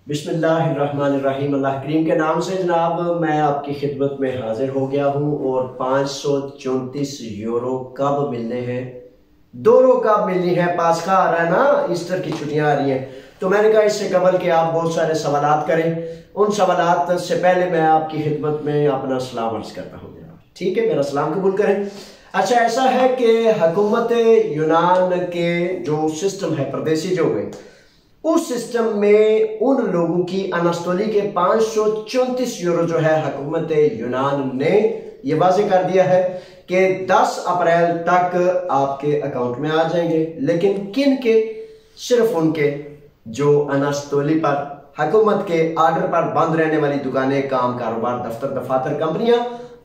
बिस्मिल्लाहिर्रहमानिर्रहीम। अल्लाह करीम के नाम से जनाब मैं आपकी खिदमत में हाजिर हो गया हूँ। और 534 यूरो कब मिलने हैं, 2 कब मिलनी है, पास्का आ रहा है ना, ईस्टर की छुट्टियां आ रही हैं। तो मैंने कहा इससे कबल कि आप बहुत सारे सवालात करें, उन सवालात से पहले मैं आपकी खिदमत में अपना सलाम अर्ज करता हूँ जनाब। ठीक है, मेरा सलाम कबूल करें। अच्छा, ऐसा है कि हुकूमत यूनान के जो सिस्टम है, परदेसी जो हुए, उस सिस्टम में उन लोगों की अनास्तोली के 534 यूरो जो है हुकूमत यूनान ने ये वाज़ेह कर दिया है कि 10 अप्रैल तक आपके अकाउंट में आ जाएंगे। लेकिन किन के? सिर्फ उनके जो अनास्तोली पर हुकूमत के आर्डर पर बंद रहने वाली दुकानें, काम, कारोबार, दफ्तर, दफातर, कंपनियां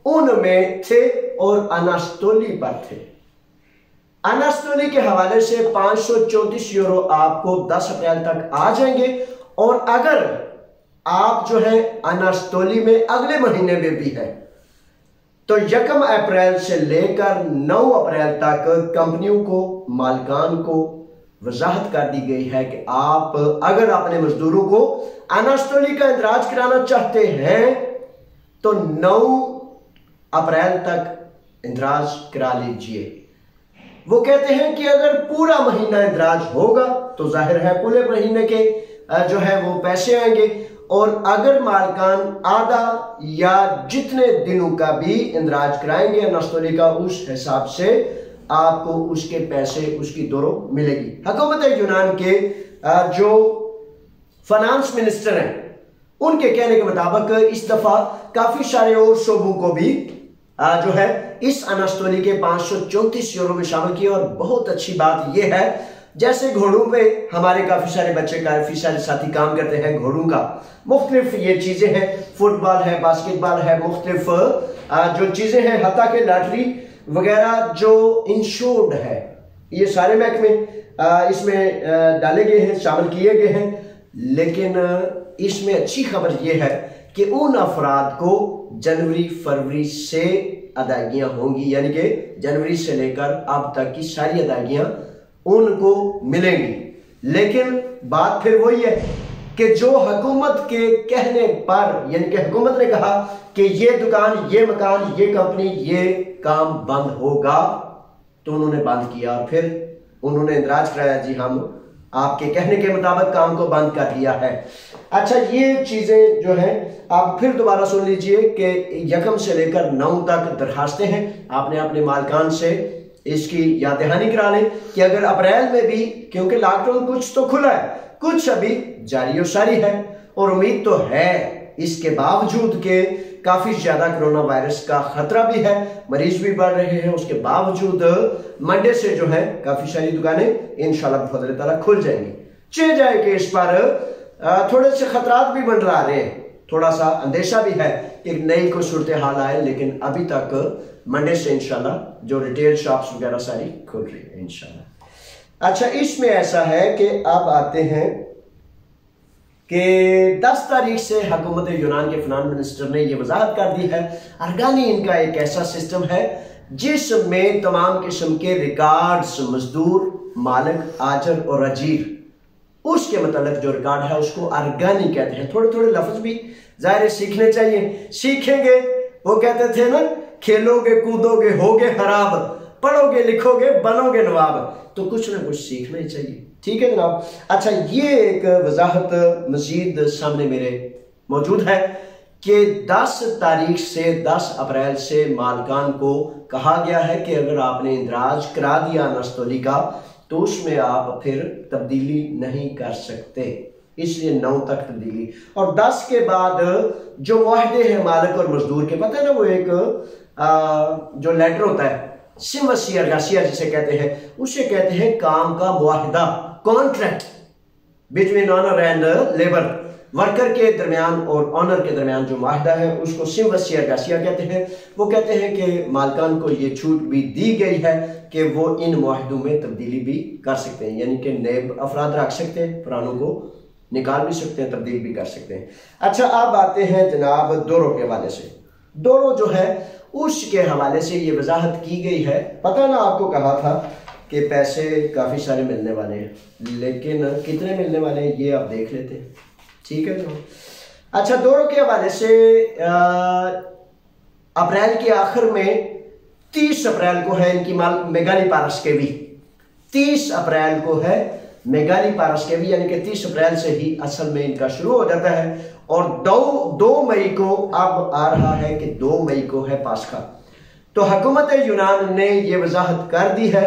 उनमें थे और अनास्तोली पर थे। अनास्तोली के हवाले से 534 यूरो आपको 10 अप्रैल तक आ जाएंगे। और अगर आप जो है अनास्तोली में अगले महीने में भी है तो 1 अप्रैल से लेकर 9 अप्रैल तक कंपनियों को, मालिकान को वजाहत कर दी गई है कि आप अगर अपने मजदूरों को अनास्तोली का इंदराज कराना चाहते हैं तो 9 अप्रैल तक इंदराज करा लीजिए। वो कहते हैं कि अगर पूरा महीना इंदराज होगा तो जाहिर है पूरे महीने के जो है वो पैसे आएंगे। और अगर मालिकान आधा या जितने दिनों का भी इंदराज कराएंगे अनास्तोली का, उस हिसाब से आपको उसके पैसे, उसकी दोनों मिलेगी। हुकूमत यूनान के जो फाइनेंस मिनिस्टर हैं उनके कहने के मुताबिक इस दफा काफी सारे और शोबों को भी जो है इस अनास्तोली के 534 यूरो में शामिल किया। और बहुत अच्छी बात यह है, जैसे घोड़ों पे हमारे काफी सारे बच्चे, काफी सारे साथी काम करते हैं घोड़ों का, मुख्तलिफ ये चीजें हैं, फुटबॉल है, बास्केटबॉल है, मुख्तलिफ जो चीजें हैं, हत्ता के लॉटरी वगैरह जो इंश्योर्ड है, ये सारे महकमे इसमें डाले गए हैं, शामिल किए गए हैं। लेकिन इसमें अच्छी खबर यह है कि उन अफराद को जनवरी फरवरी से अदायगियां होंगी, यानी कि जनवरी से लेकर अब तक की सारी अदायगियां उनको मिलेंगी। लेकिन बात फिर वही है कि जो हुकूमत के कहने पर, यानी कि हुकूमत ने कहा कि ये दुकान, ये मकान, ये कंपनी, ये काम बंद होगा, तो उन्होंने बंद किया। और फिर उन्होंने इंदराज कराया, जी हम आपके कहने के मुताबिक काम को बंद कर दिया है। अच्छा, ये चीजें जो है आप फिर दोबारा सुन लीजिए कि 1 से लेकर 9 तक दरखास्तें हैं। आपने अपने मालिकान से इसकी याद दहानी करा लें कि अगर अप्रैल में भी, क्योंकि लॉकडाउन कुछ तो खुला है, कुछ अभी जारी और सारी है, और उम्मीद तो है इसके बावजूद के काफी ज्यादा कोरोना वायरस का खतरा भी है, मरीज भी बढ़ रहे हैं, उसके बावजूद मंडे से जो है काफी सारी दुकानें इंशाल्लाह बफज़ल ताला खुल जाएंगी। चेंज है कि इस पर थोड़े से खतरात भी मंडरा रहे हैं, थोड़ा सा अंदेशा भी है कि नई कोई सूरत हाल आए। लेकिन अभी तक मंडे से इंशाल्लाह जो रिटेल शॉप्स वगैरह सारी खुल रही है इंशाल्लाह। अच्छा, इसमें ऐसा है कि अब आते हैं कि 10 तारीख से हुकूमत यूनान के फाइनेंस मिनिस्टर ने यह वजाहत कर दी है, अर्गानी इनका एक ऐसा सिस्टम है जिसमें तमाम किस्म के रिकॉर्ड्स, मजदूर, मालिक, आजर और अजीर, उसके मतलब जो रिकॉर्ड है उसको अर्गानी कहते हैं। थोड़े थोड़े लफ्ज भी जाहिर सीखने चाहिए, सीखेंगे। वो कहते थे ना, खेलोगे कूदोगे होगे खराब, पढ़ोगे लिखोगे बनोगे नवाब, तो कुछ ना कुछ सीखना ही चाहिए। ठीक है जनाब। अच्छा, ये एक वजाहत मजीद सामने मेरे मौजूद है कि 10 तारीख से 10 अप्रैल से मालिकान को कहा गया है कि अगर आपने इंदराज करा दिया अनास्तोली का तो उसमें आप फिर तब्दीली नहीं कर सकते, इसलिए 9 तक तब्दीली। और 10 के बाद जो मुआहदे हैं मालिक और मजदूर के, पता है ना, वो एक जो लेटर होता है, सिमवसिया गासिया जिसे कहते हैं, उसे कहते हैं काम का मुआहदा, contract between owner and labour, worker के दरमियान और ऑनर के दरमियान जो मुआहदा है उसको सिमवसिया गासिया कहते हैं। वो कहते हैं कि मालिकान को ये छूट भी दी गई है कि वो इन मुआहदों में तब्दीली भी कर सकते हैं, यानी कि नए अफराद रख सकते हैं, पुरानों को निकाल भी सकते हैं, तब्दील भी कर सकते हैं। अच्छा, अब आते हैं जनाब दोरों के हवाले से। दोरों जो है उसके हवाले से ये वजाहत की गई है। पता ना, आपको कहा था कि पैसे काफ़ी सारे मिलने वाले हैं, लेकिन कितने मिलने वाले हैं ये आप देख लेते हैं। ठीक है जनाब। अच्छा, दौरों के हवाले से अप्रैल के आखिर में 30 अप्रैल को है इनकी मेगाली पारस्केवी। 30 अप्रैल को है मेगाली पारस्केवी, यानी कि 30 अप्रैल से ही असल में इनका शुरू हो जाता है। और 2 मई को अब आ रहा है कि 2 मई को है पास्का। तो हुकूमत यूनान ने यह वजाहत कर दी है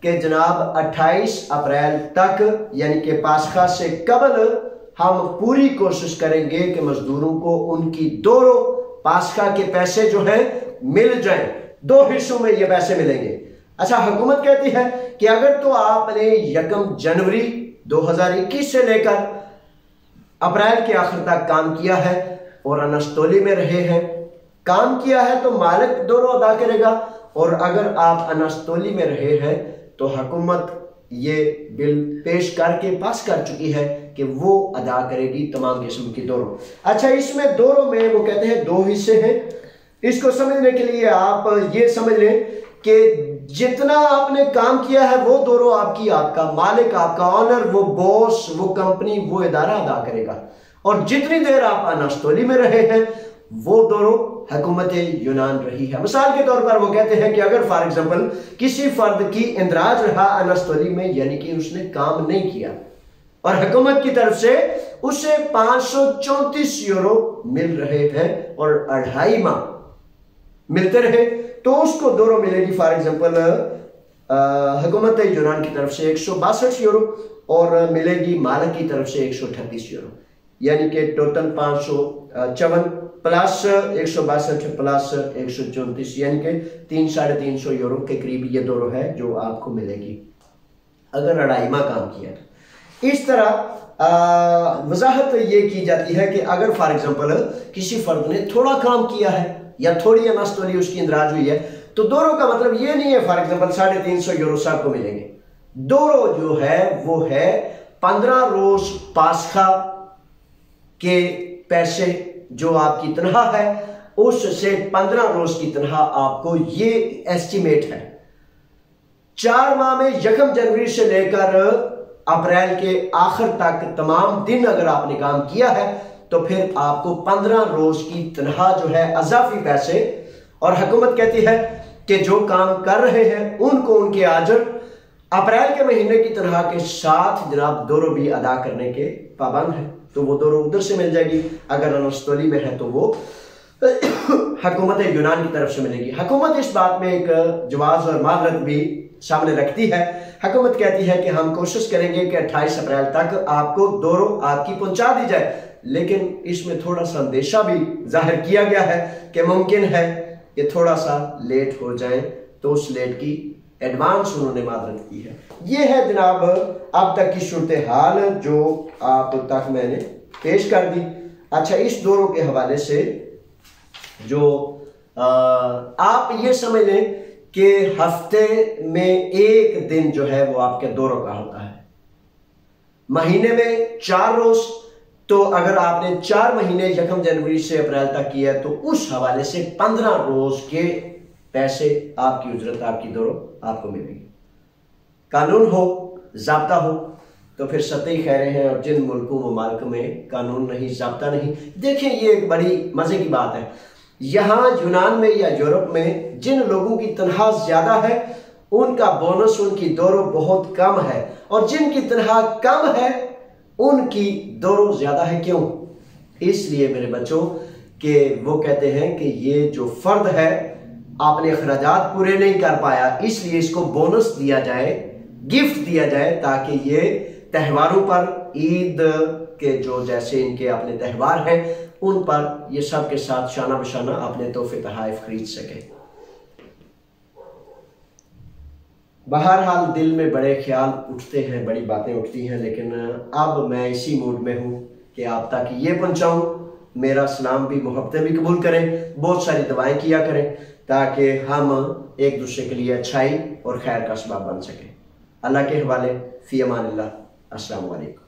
कि जनाब 28 अप्रैल तक यानी कि पास्का से कबल हम पूरी कोशिश करेंगे कि मजदूरों को उनकी दोनों पास्का के पैसे जो है मिल जाएं। 2 हिस्सों में ये पैसे मिलेंगे। अच्छा, हुकूमत कहती है कि अगर तो आपने 1 जनवरी 2021 से लेकर अप्रैल के आखिर तक काम किया है और अनस्तोली में रहे हैं, काम किया है तो मालिक दोनों अदा करेगा। और अगर आप अनस्तोली में रहे हैं तो हुकूमत ये बिल पेश करके पास कर चुकी है कि वो अदा करेगी तमाम किस्म की दोनों। अच्छा, इसमें दोनों में वो कहते हैं 2 हिस्से हैं। इसको समझने के लिए आप ये समझ लें कि जितना आपने काम किया है वो दोनों आपका मालिक, आपका ऑनर, वो बॉस, वो कंपनी, वो इदारा अदा करेगा। और जितनी देर आप अनस्तोली में रहे हैं वो दोनों हुकूमत यूनान रही है। मिसाल के तौर पर वो कहते हैं कि अगर फॉर एग्जांपल किसी फर्द की इंदराज रहा अनस्तोली में, यानी कि उसने काम नहीं किया और हुकूमत की तरफ से उसे 534 यूरो मिल रहे हैं और 2.5 माह मिलते रहे, तो उसको दोनों मिलेगी फॉर एग्जांपल हुकूमत यूनान की तरफ से 162 यूरो और मिलेगी मालिक की तरफ से 138 यूरो, यानी कि टोटल 554 प्लस 162 प्लस 134, यानी कि 300-350 यूरो के करीब ये दोनों है जो आपको मिलेगी अगर 2.5 माह काम किया। इस तरह वजाहत ये की जाती है कि अगर फॉर एग्जांपल किसी फर्द ने थोड़ा काम किया है या थोड़ी अनस्तोली उसकी इंदराज हुई है, तो दोनों का मतलब ये नहीं है फॉर एग्जांपल 350 यूरो सबको मिलेंगे। दोनों जो है वो है 15 रोज पास्का के पैसे जो आपकी तनख्वाह है उससे 15 रोज की तनख्वाह आपको, ये एस्टिमेट है। 4 माह में 1 जनवरी से लेकर अप्रैल के आखिर तक तमाम दिन अगर आपने काम किया है तो फिर आपको 15 रोज की तनख्वाह जो है अजाफी पैसे। और हुकूमत कहती है कि जो काम कर रहे हैं उनको उनके आजर अप्रैल के महीने की तनख्वाह के साथ जनाब दोनों भी अदा करने के पाबंद है, तो वो दोनों उधर से मिल जाएगी। अगर अनस्तोली में है तो वो हुकूमत यूनान की तरफ से मिलेगी। हुकूमत इस बात में एक जवाब और माजरत भी सामने रखती है। हुकूमत कहती है कि हम कोशिश करेंगे कि 28 अप्रैल तक आपको दोनों आपकी पहुंचा दी जाए, लेकिन इसमें थोड़ा सा अंदेशा भी जाहिर किया गया है कि मुमकिन है कि थोड़ा सा लेट हो जाए, तो उस लेट की एडवांस उन्होंने माजरत की है। ये है जनाब अब तक की सूरत हाल जो आप तक मैंने पेश कर दी। अच्छा, इस दौरों के हवाले से जो आप ये समझ लें कि हफ्ते में 1 दिन जो है वो आपके दौरों का होता है, महीने में 4 रोज। तो अगर आपने 4 महीने 1 जनवरी से अप्रैल तक किया तो उस हवाले से 15 रोज के पैसे आपकी उजरत, आपकी दौरों आपको मिलेगी। कानून हो, ज़ाब्ता हो तो फिर सतही खैरें हैं। और जिन मुल्कों ममालिक में कानून नहीं, ज़ाब्ता नहीं, देखें ये एक बड़ी मजे की बात है, यहाँ यूनान में या यूरोप में जिन लोगों की तनख्वाह ज्यादा है उनका बोनस, उनकी दौरों बहुत कम है, और जिनकी तनख्वाह कम है उनकी दौरों ज्यादा है। क्यों? इसलिए मेरे बच्चों कि वो कहते हैं कि ये जो फर्द है आपने अखराजात पूरे नहीं कर पाया, इसलिए इसको बोनस दिया जाए, गिफ्ट दिया जाए, ताकि ये त्योहारों पर, ईद के जो जैसे इनके अपने त्यौहार हैं उन पर ये सब के साथ शाना बशाना अपने तोहफे तोहफे खरीद सके। बहरहाल दिल में बड़े ख्याल उठते हैं, बड़ी बातें उठती हैं, लेकिन अब मैं इसी मूड में हूँ कि आप तक ये पहुँचाऊँ। मेरा सलाम भी, मोहब्बतें भी कबूल करें, बहुत सारी दुआएं किया करें, ताकि हम एक दूसरे के लिए अच्छाई और खैर का सबब बन सकें। अल्लाह के हवाले, फ़ी अमानिल्लाह। अस्सलामु अलैकुम।